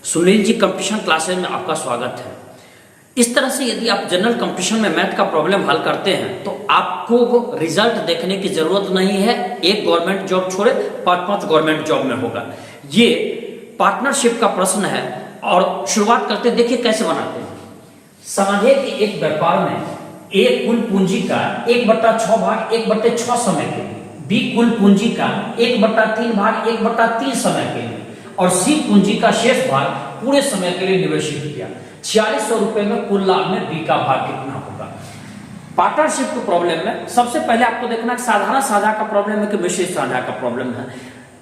Sunil ji competition classes में आपका स्वागत है। इस तरह से यदि आप जनरल कंपटीशन में मैथ का प्रॉब्लम हल करते हैं तो आपको रिजल्ट देखने की जरूरत नहीं है। एक गवर्नमेंट जॉब छोड़े 5-5 गवर्नमेंट जॉब में होगा। ये पार्टनरशिप का प्रश्न है और शुरुआत करते देखिए कैसे बनाते हैं। समझिए कि एक व्यापार में ए कुल पूंजी का 1/6 भाग 1/6 समय के लिए, बी कुल पूंजी का 1/3 भाग 1/3 समय के लिए और सी पूंजी का शेष भाग पूरे समय के लिए निवेशित किया। 4600 रुपए में कुल लाभ में बी का भाग कितना होगा। पार्टनरशिप के प्रॉब्लम में सबसे पहले आपको देखना साधारण साझा का प्रॉब्लम है कि मिश्रित साझा का प्रॉब्लम है।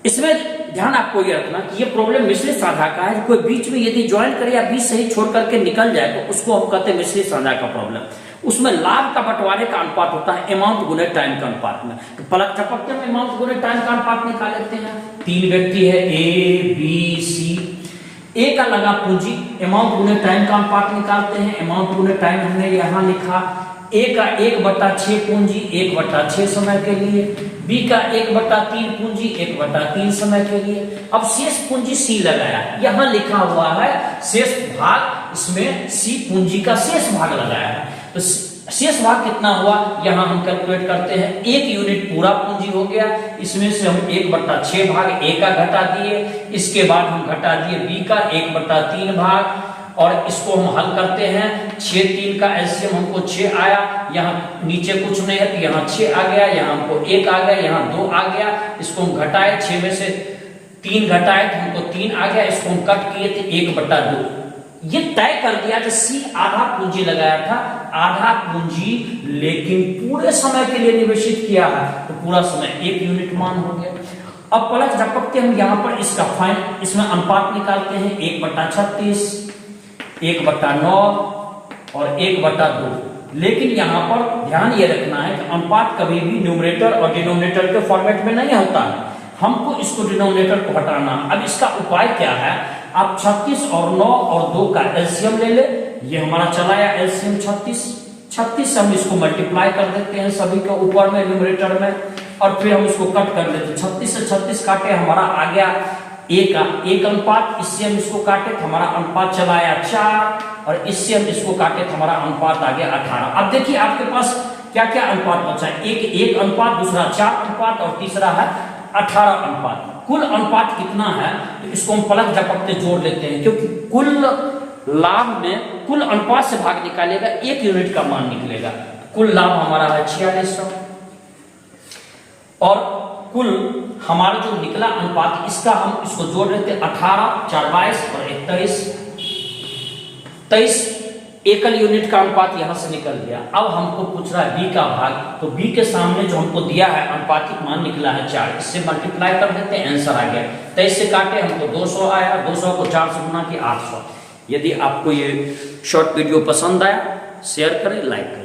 इसमें ध्यान आपको यह रखना कि ये प्रॉब्लम मिश्रित साझा का है। कोई बीच में यदि ज्वाइन करे या बीच से ही छोड़ करके निकल जाए तो उसको हम कहते हैं मिश्रित साझा का प्रॉब्लम। उसमें लाभ का बंटवारे का अनुपात होता है अमाउंट गुने टाइम का अनुपात में। तो पलक झपकते में अमाउंट गुने टाइम का अनुपात निकाल लेते हैं। 3 व्यक्ति है ए बी सी। ए का लगा पूंजी अमाउंट गुने टाइम का अनुपात निकालते हैं। अमाउंट गुने टाइम हमने यहां लिखा। ए का 1/6 पूंजी 1/6 समय के लिए, बी का 1/3 पूंजी 1/3 समय के लिए। अब शेष पूंजी सी लगाया, यहां लिखा हुआ है शेष भाग, इसमें सी पूंजी का शेष भाग लगाया है। तो शेष भाग कितना हुआ यहां हम कैलकुलेट करते हैं। 1 यूनिट पूरा पूंजी हो गया, इसमें से हम 1/6 भाग ए का घटा दिए, इसके बाद हम घटा दिए बी का 1/3 भाग और इसको हम हल करते हैं। 6 3 का एलसीएम हमको 6 आया। यहाँ नीचे कुछ नहीं है तो यहाँ 6 आ गया, यहाँ हमको 1 आ गया, यहाँ 2 आ गया। इसको हम घटाए, 6 में से 3 घटाए तो हमको 3 आ गया। इसको हम कट किए थे 1/2। ये तय कर दिया कि सी आधा पूंजी लगाया था, आधा पूंजी लेकिन पूरे समय के लिए निवेशित किया है तो पूरा समय 1 यूनिट मान हो गया। अब पलक झपकते हम यहाँ पर इसका फाइन, इसमें अनुपात निकालते हैं 1/36, 1/9 और 1/2। लेकिन यहां पर ध्यान ये रखना है कि अनुपात कभी भी न्यूमरेटर और डिनोमिनेटर के फॉर्मेट में नहीं होता है। हमको इसको डिनोमिनेटर को हटाना। अब इसका उपाय क्या है, आप 36 और 9 और 2 का एलसीएम ले ले। ये हमारा चला आया एलसीएम 36 से हम इसको मल्टीप्लाई कर देते हैं सभी के ऊपर में न्यूमरेटर में और फिर हम इसको कट कर देते हैं। 36 से 36 काटे, हमारा आ गया ए का 1 अनुपात। इससे हम इसको काटे तो हमारा अनुपात चला आया 4 और इससे हम इसको काटे तो हमारा अनुपात आ गया 18। अब देखिए आपके पास क्या क्या अनुपात बचा है। एक 1 अनुपात, दूसरा 4 अनुपात और तीसरा है 18 अनुपात। कुल अनुपात कितना है तो इसको हम पलक झपकते जोड़ लेते हैं, क्योंकि कुल लाभ में कुल अनुपात से भाग निकालेगा 1 यूनिट का मान निकलेगा। कुल लाभ हमारा है 4600 और कुल हमारा जो निकला अनुपात इसका हम इसको जोड़ लेते हैं 18 4 22 और 23 एकल यूनिट का अनुपात यहां से निकल गया। अब हमको पूछ रहा है बी का भाग, तो बी के सामने जो हमको दिया है अनुपातिक मान निकला है 4, इससे मल्टीप्लाई कर देते हैं, आंसर आ गया। 23 से काटे हमको 200 आया, 200 को 4 से गुना किया 800। यदि आपको ये शॉर्ट वीडियो पसंद आया शेयर करें, लाइक करें।